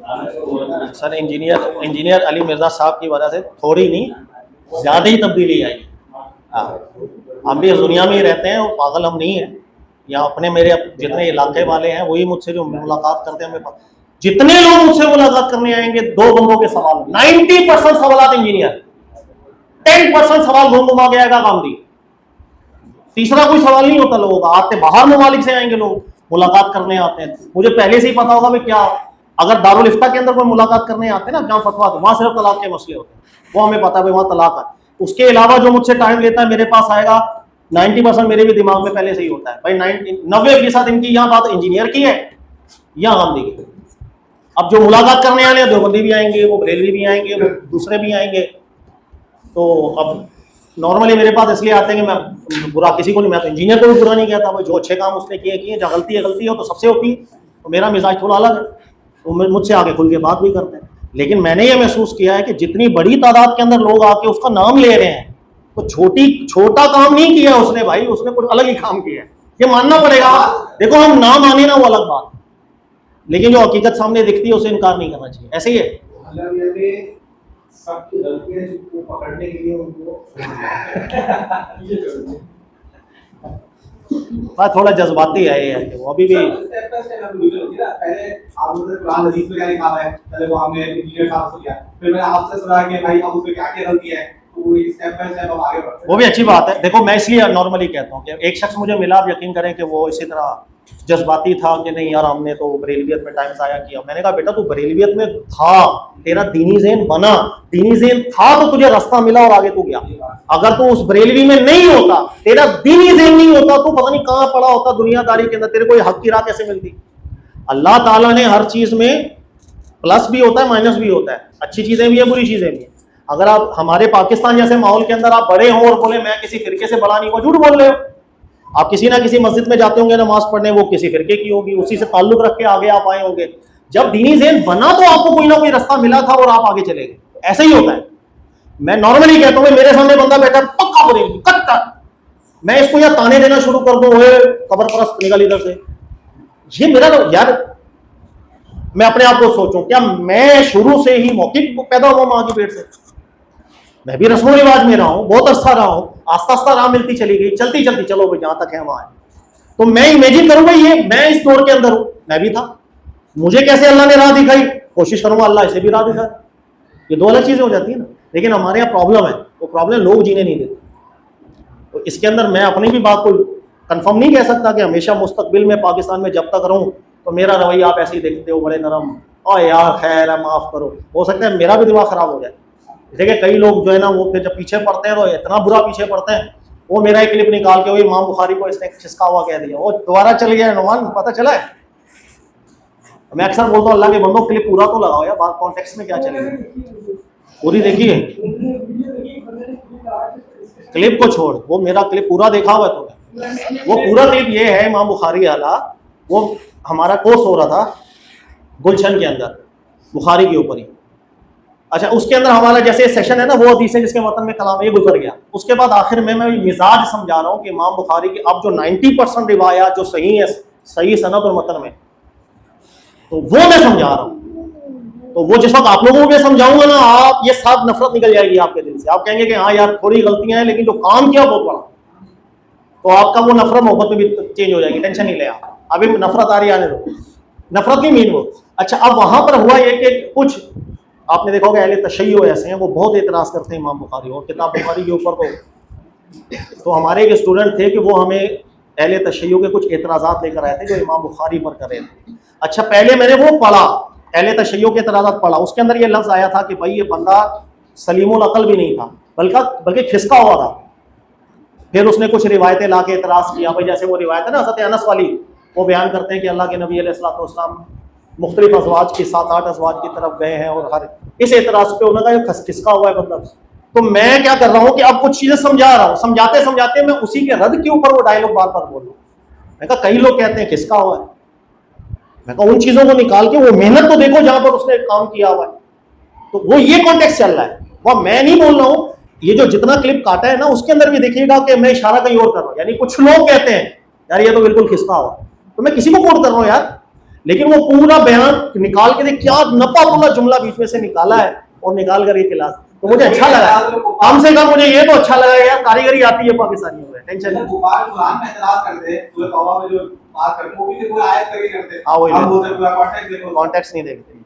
Sir engineer Ali Mirza साहब की वजह से थोड़ी नहीं ज़्यादा ही तब्दीली आई। हाँ, हम भी इस दुनिया में ही रहते हैं और पागल हम नहीं हैं। या अपने मेरे जितने इलाके वाले हैं वही मुझसे जो मुलाकात करते हैं, हमें जितने लोग मुझसे मुलाकात करने आएंगे दो बंदों के सवाल, 90% सवाल इंजीनियर, 10% सवाल घूम घुमा के आएगा गांधी, तीसरा कोई सवाल नहीं होता लोगों का। आते बाहर ममालिक से आएंगे लोग, मुलाकात करने आते हैं। मुझे पहले से ही पता होगा भाई क्या, अगर दारुल इफ्ता के अंदर कोई मुलाकात करने आते हैं ना, जहाँ फतवा तो वहां सिर्फ तलाक के मसले होते हैं, वो हमें पता है भाई वहां तलाक है। उसके अलावा जो मुझसे टाइम लेता है मेरे पास आएगा, 90% मेरे भी दिमाग में पहले से ही होता है भाई 90% इनकी यहाँ बात इंजीनियर की है या गांधी की। अब जो मुलाकात करने आने हैं देवबंदी भी आएंगे, वो बरेलवी भी आएंगे, वो दूसरे भी आएंगे। तो अब नॉर्मली मेरे पास इसलिए आते हैं कि मैं बुरा किसी को नहीं, मैं तो इंजीनियर को भी बुरा नहीं कहता भाई, जो अच्छे काम उसने किए, जहाँ गलती हो तो सबसे होती है। तो मेरा मिजाज थोड़ा अलग है, तो मुझसे आगे खुल के बात भी करते हैं। लेकिन मैंने ये महसूस किया है कि जितनी बड़ी तादाद के अंदर लोग आके उसका नाम ले रहे हैं, तो छोटा काम नहीं किया उसने भाई, उसने कुछ अलग ही काम किया है, ये मानना पड़ेगा। देखो हम नाम माने ना वो अलग बात, लेकिन जो हकीकत सामने दिखती है उसे इनकार नहीं करना चाहिए। ऐसे ही है सबकी गलतियां जिनको पकड़ने के लिए उनको बात थोड़ा जज्बाती है ये, वो अभी भी पहले आप उधर कुरान हदीस में क्या लिखा है, पहले वो हमने इंजीनियर साहब से किया, फिर मैंने आपसे सुना कि भाई अब उसमें क्या क्या गलती है, तो वो स्टेप बाय स्टेप हम आगे बढ़ते हैं। वो भी अच्छी बात है। देखो मैं इसलिए नॉर्मली कहता हूँ कि एक शख्स मुझे मिला, आप यकीन करें कि वो इसी तरह जज्बाती था कि नहीं यार हमने तो बरेलवियत में टाइम ज़ाया किया। मैंने कहा बेटा तू बरेलवियत में था, तेरा दीनी ज़हन बना, दीनी ज़हन था तो तुझे रास्ता मिला और आगे तू गया। अगर तू उस बरेलवी में नहीं होता, तेरा दीनी ज़हन नहीं होता, तो पता नहीं कहाँ पड़ा होता दुनियादारी के अंदर, तेरे को हक की राह कैसे मिलती। अल्लाह ताला ने हर चीज़ में प्लस भी होता है माइनस भी होता है, अच्छी चीज़ें भी है बुरी चीज़ें भी है। अगर आप हमारे पाकिस्तान जैसे माहौल के अंदर आप बड़े हो और बोले मैं किसी फिरके से बड़ा नहीं, वो झूठ बोल रहे हो। आप किसी ना किसी मस्जिद में जाते होंगे नमाज पढ़ने, वो किसी फिरके की होगी, उसी से ताल्लुक रख के आगे आप आए होंगे। जब दीनी ज़हन बना तो आपको कोई ना कोई रास्ता मिला था और आप आगे चले गए, ऐसा ही होता है। मैं नॉर्मली कहता हूँ मेरे सामने बंदा बैठा पक्का बोलेगी कट्टा, मैं इसको या ताने देना शुरू कर दूं, कब्र परस्त निकल इधर से, ये मेरा तो यार मैं अपने आप को सोचूं क्या मैं शुरू से ही मौखिक पैदा हुआ मां की पेट से? मैं भी रस्मों रिवाज में रहा हूँ, बहुत अरसा रहा हूँ, आस्ता आस्ता राह मिलती चली गई, चलती चलती चलो भाई जहां तक है वहां है। तो मैं इमेजिन करूंगा ये मैं इस दौर के अंदर हूं, मैं भी था, मुझे कैसे अल्लाह ने राह दिखाई, कोशिश करूंगा अल्लाह इसे भी राह दिखाए। ये दो अलग चीजें हो जाती है ना। लेकिन हमारे यहाँ प्रॉब्लम है, वो प्रॉब्लम लोग जीने नहीं देते। तो इसके अंदर मैं अपनी भी बात को कंफर्म नहीं कह सकता कि हमेशा मुस्तकबिल में पाकिस्तान में जब तक रहूं तो मेरा रवैया आप ऐसे ही देखते हो बड़े नरम, और यार खैर है माफ करो, हो सकता है मेरा भी दिमाग खराब हो जाए। देखिए कई लोग जो है ना वो फिर जब पीछे पड़ते हैं तो इतना बुरा पीछे पड़ते हैं, वो मेरा एक क्लिप निकाल के वो इमाम बुखारी को इसने खिसका हुआ कह दिया, वो दोबारा चल गया नुमान, पता चला है। मैं अक्सर बोलता हूँ अल्लाह के बंदो क्लिप पूरा तो लगाओ यार, बात कॉन्टेक्स्ट में क्या चलेगी, पूरी देखिए, क्लिप को छोड़, वो मेरा क्लिप पूरा देखा हुआ है तुमने। वो पूरा क्लिप ये है इमाम बुखारी वाला, वो हमारा कोर्स हो रहा था गुलशन के अंदर बुखारी के ऊपर ही। अच्छा उसके अंदर हमारा जैसे सेशन है ना, वो हदीस है जिसके मतन में कलाम ये गुजर गया। उसके बाद आखिर में मैं मिजाज समझा रहा हूँ कि इमाम बुखारी की अब जो 90% रिवायात जो सही है, सही सनद और मतन में, तो वो मैं समझा रहा हूँ। तो वो जिस वक्त आप लोगों को मैं समझाऊंगा ना, आप ये सब नफरत निकल जाएगी आपके दिल से, आप कहेंगे कि हाँ यार थोड़ी गलतियां हैं लेकिन जो काम किया बहुत बड़ा, तो आपका वो नफरत मोहब्बत में भी चेंज हो जाएगी। टेंशन नहीं ले आप, अभी नफरत आ रही आने दो, नफरत नहीं मीन वो। अच्छा अब वहां पर हुआ ये कि कुछ आपने देखा होगा अहले तशय्यो ऐसे हैं, वो बहुत एतराज़ करते हैं इमाम बुखारी और किताब बुखारी के ऊपर। तो हमारे एक स्टूडेंट थे कि वो हमें अहले तशय्यो के कुछ एतराज़ात लेकर आए थे जो इमाम बुखारी पर कर रहे थे। अच्छा पहले मैंने वो पढ़ा, अहले तशय्यो के एतराज़ात पढ़ा, उसके अंदर ये लफ्ज़ आया था कि भाई ये बंदा सलीमुल अकल भी नहीं था, बल्कि खिसका हुआ था। फिर उसने कुछ रिवायतें ला के एतराज़ किया, भाई जैसे वो रिवायत है ना हज़रत अनस वाली, वो बयान करते हैं कि अल्लाह के नबी अलैहिस्सलाम मुख्तलिफ अज़वाज की 7-8 अज़वाज की तरफ गए हैं, और हर इस एतराज़ पे उन्होंने खिसका हुआ है बंदा। तो मैं क्या कर रहा हूँ कि अब कुछ चीज़ें समझा रहा हूँ, समझाते समझाते मैं उसी के रद्द के ऊपर वो डायलॉग बार बार बोल रहा हूँ। मैं कहा कई लोग कहते हैं खिसका हुआ है, मैं कहा उन चीज़ों को निकाल के वो मेहनत तो देखो जहाँ पर उसने काम किया हुआ है। तो वो ये कॉन्टेक्स्ट चल रहा है, वह मैं नहीं बोल रहा हूँ। ये जो जितना क्लिप काटा है ना उसके अंदर भी देखिएगा कि मैं इशारा कहीं और कर रहा हूँ, यानी कुछ लोग कहते हैं यार ये तो बिल्कुल खिसका हुआ, तो मैं किसी को कोट कर रहा हूँ यार, लेकिन वो पूरा बयान निकाल के देख, क्या नपा पूरा जुमला बीच में से निकाला है और निकाल कर ये खिला, तो मुझे अच्छा लगा। कम से कम मुझे ये तो अच्छा लगा यार, कारीगरी आती है पाकिस्तानियों में। टेंशन नहीं। कुरान में एतराज करते हैं, सूरह तौबा में जो बात करते हैं वो भी पूरा आयत करके करते हैं। हाँ वही, हम बोलते हैं पूरा कॉन्टेक्स्ट देखो, कॉन्टेक्स्ट नहीं देखते,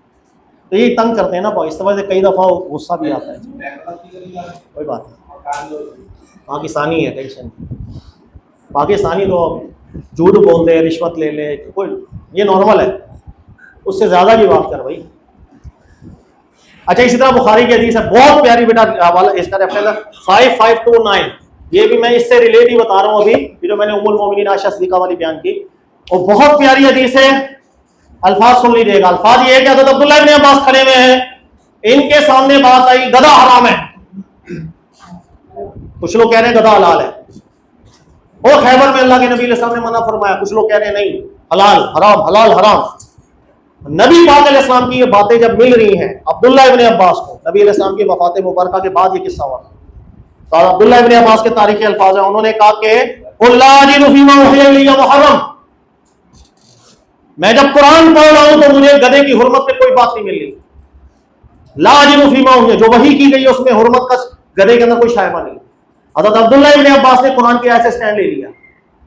तो ये तंग करते हैं ना, इस वजह से कई दफा गुस्सा भी आता है। कोई बात नहीं, पाकिस्तानी है, टेंशन। पाकिस्तानी तो झूठ बोल दे, रिश्वत ले ले, कोई ये नॉर्मल है, उससे ज्यादा की बात कर भाई। अच्छा, इसी तरह बुखारी की हदीस है, बहुत प्यारी बेटा, हवाला इसका रेफरेंस 5529, ये भी मैं इससे रिलेट ही बता रहा हूँ अभी, जो मैंने उम्मुल मोमिनीन आयशा सिद्दीका वाली बयान की, और बहुत प्यारी हदीस है। अल्फाज सुन लीजिएगा, अल्फाज ये है कि हज़रत अब्दुल्लाह इब्न अब्बास खड़े हुए हैं, इनके सामने बात आई गधा हराम है, कुछ लोग कह रहे हैं गधा हलाल है, और खैबर में अल्लाह के नबी अलैहि सलाम ने मना फरमाया, कुछ लोग कह रहे हैं नहीं हलाल हराम हलाल हराम। नबी पाक अलैहि सलाम की ये बातें जब मिल रही हैं अब्दुल्लाह इब्न अब्बास को, नबी अलैहि सलाम की वफात मुबारका के बाद ये किस्सा हुआ, तो अब्दुल्लाह इब्न अब्बास के तारीखी अल्फाज हैं, उन्होंने कहा कि मैं जब कुरान पढ़ रहा हूं तो मुझे गधे की हुर्मत पे कोई बात नहीं मिल रही, लाजिमुफीमा हुई, जो वही की गई है उसमें हुर्मत का गधे के अंदर कोई शायबा नहीं। हज़रत अब्दुल्लाह इब्न अब्बास ने कुरान की आयत से स्टैंड ले लिया,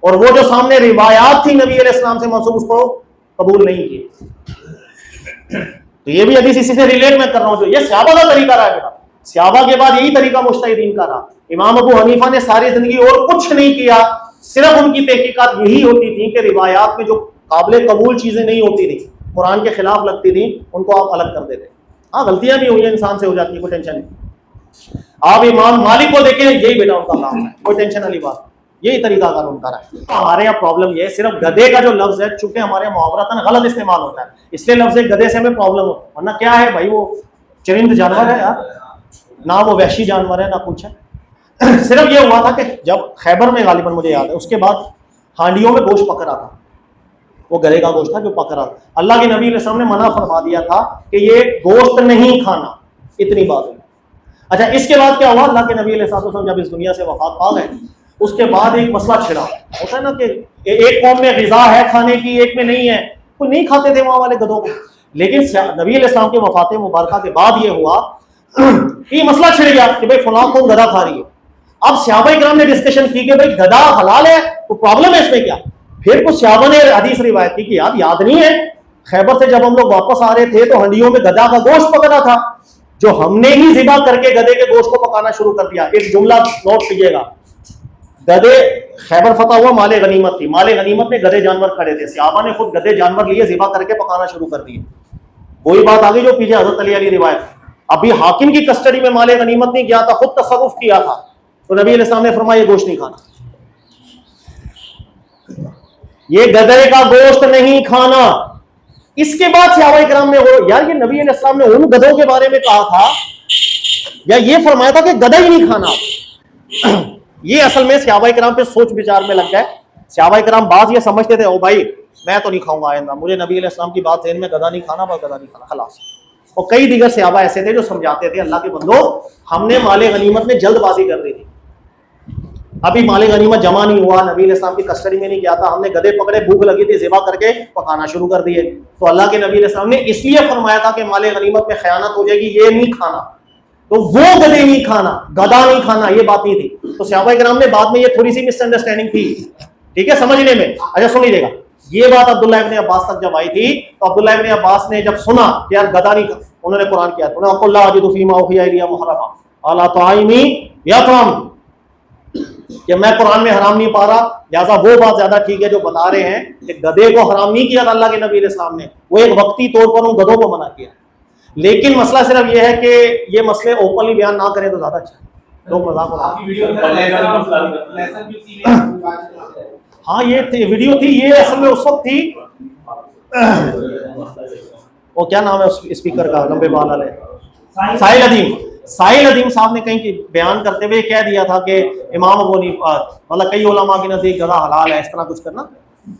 और वो जो सामने रिवायात थी नबी अलैहि सलाम से मंसूब, उसको कबूल नहीं किए। तो ये भी हदीस इसी से रिलेट मैं कर रहा हूं, जो ये सहाबा का तरीका रहा है बेटा, सहाबा के बाद यही तरीका मुज्तहिदीन का रहा। इमाम अबू हनीफा ने सारी जिंदगी और कुछ नहीं किया, सिर्फ उनकी तहकीकात यही होती थी कि रिवायात में जो काबिल कबूल चीजें नहीं होती थी, कुरान के खिलाफ लगती थी, उनको आप अलग कर देते। हाँ, गलतियां भी हुई हैं, इंसान से हो जाती है, कोई टेंशन नहीं। आप इमाम मालिक को देखें, यही बेटा उनका काम है, कोई टेंशन वाली बात, यही तरीका अगर उनका रहा। हमारे यहाँ प्रॉब्लम ये है, सिर्फ गधे का जो लफ्ज है, चूंकि हमारे यहाँ मुहावरतन गलत इस्तेमाल होता है, इसलिए लफ्ज गधे से हमें प्रॉब्लम हो, वरना क्या है भाई, वो चरिंद जानवर है यार, ना वो वहशी जानवर है ना कुछ है। सिर्फ ये हुआ था कि जब खैबर में गालिबन मुझे याद है, उसके बाद हांडियों में गोश्त पक रहा था, वो गधे का गोश्त था जो पक रहा था, अल्लाह के नबी अलैहि सलाम ने मना फरमा दिया था कि ये गोश्त नहीं खाना, इतनी बात हुई। अच्छा, इसके बाद क्या हुआ, अल्लाह के नबी अलैहि सलाम जब इस दुनिया से वफात पा गए, उसके बाद एक मसला छिड़ा, होता है ना कि एक कौम में ग़िज़ा है खाने की, एक में नहीं है, कोई नहीं खाते थे वहां वाले गधों को, लेकिन नबी अलैहि सलाम के वफात मुबारका के बाद ये हुआ कि मसला छिड़ गया कि भाई फलां कौन गधा खा रही है। अब सहाबा किराम ने डिस्कशन की कि भाई गधा हलाल है, तो प्रॉब्लम है इसमें क्या। फिर कुछ सहाबा ने हदीस रिवायत की कि याद नहीं है, खैबर से जब हम लोग वापस आ रहे थे तो हंडियों में गधा का गोश्त पकड़ा था, जो हमने ही ज़िबा करके गधे के गोश्त को पकाना शुरू कर दिया। एक जुमला नोट कीजिएगा, गधे खैबर फतह हुआ, माले गनीमत थी, माले गनीमत में गधे जानवर खड़े थे, सहाबा ने खुद गधे जानवर लिए, ज़िबा करके पकाना शुरू कर दिए। वही बात आ गई जो पीछे हज़रत अली रिवायत, अभी हाकिम की कस्टडी में माले गनीमत नहीं गया था, खुद तसव्वुफ किया था, तो नबी अलैहि सलाम ने फरमाया ये गोश्त नहीं खाना, ये गधे का गोश्त नहीं खाना। इसके बाद सहाबा किराम ने यार ये नबी अलैहि सलाम ने उन गधों के बारे में कहा था या ये फरमाया था कि गधा ही नहीं खाना। ये असल में सहाबा किराम पे सोच विचार में लग गए। सहाबा किराम बाज ये समझते थे, ओ भाई मैं तो नहीं खाऊंगा आइंदा, मुझे नबी अलैहि सलाम की बात है, में गधा नहीं खाना, बस गधा नहीं खाना, खलास। और कई दीगर सहाबा ऐसे थे जो समझाते थे, अल्लाह के बंदो हमने माले गनीमत में जल्दबाजी कर दी थी, अभी माले गनीमत जमा नहीं हुआ, नबी अलैहि सलाम की कस्टडी में नहीं गया था, हमने गधे पकड़े, भूख लगी थी, ज़िबा करके पकाना शुरू कर दिए। तो अल्लाह के नबी अलैहि सलाम ने इसलिए फरमाया था कि माले गनीमत में खयानत हो जाएगी, ये नहीं खाना, तो वो गधे नहीं खाना, गधा नहीं खाना, ये बात नहीं थी। तो सहाबा किराम ने बाद में ये थोड़ी सी मिसअंडरस्टैंडिंग थी, ठीक है, समझने में। अच्छा सुन लीजिएगा, ये बात अब्दुल्लाह इब्न अब्बास तक जब आई थी, तो अब्दुल्लाह इब्न अब्बास ने जब सुना कि यार गधा नहीं, उन्होंने कुरान किया, कि मैं कुरान में हराम नहीं पा रहा, लिहाजा वो बात ज्यादा ठीक है जो बता रहे हैं कि गधे को हराम नहीं किया था अल्लाह के नबी अलैहि सलाम ने, वो एक वक्ती तौर पर उन गधों को मना किया। लेकिन मसला सिर्फ ये है कि ये मसले ओपनली बयान ना करें तो ज्यादा अच्छा है, लोग मजाक उड़ाते हैं। हाँ ये वीडियो थी, ये असल में उस वक्त थी, वो क्या नाम है उस स्पीकर का, लंबे बाल वाले, साहिल अदीम साहब ने कहीं बयान करते हुए कह दिया था कि इमाम अबू हनीफा मतलब कई उलमा के नज़दीक गधा हलाल है, इस तरह कुछ करना,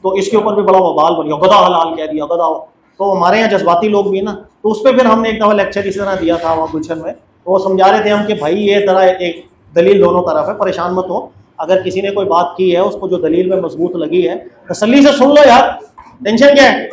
तो इसके ऊपर भी बड़ा बवाल बन गया, गधा हलाल कह दिया, गधा। तो हमारे यहाँ जज्बाती लोग भी है ना, तो उस पर फिर हमने एक दफ़ा लेक्चर इस तरह दिया था वहाँ गुलशन में, तो वो समझा रहे थे हम कि भाई ये तरह एक दलील दोनों तरफ है, परेशान मत हो, अगर किसी ने कोई बात की है उसको जो दलील में मजबूत लगी है तसल्ली से सुन लो यार, टेंशन क्या है।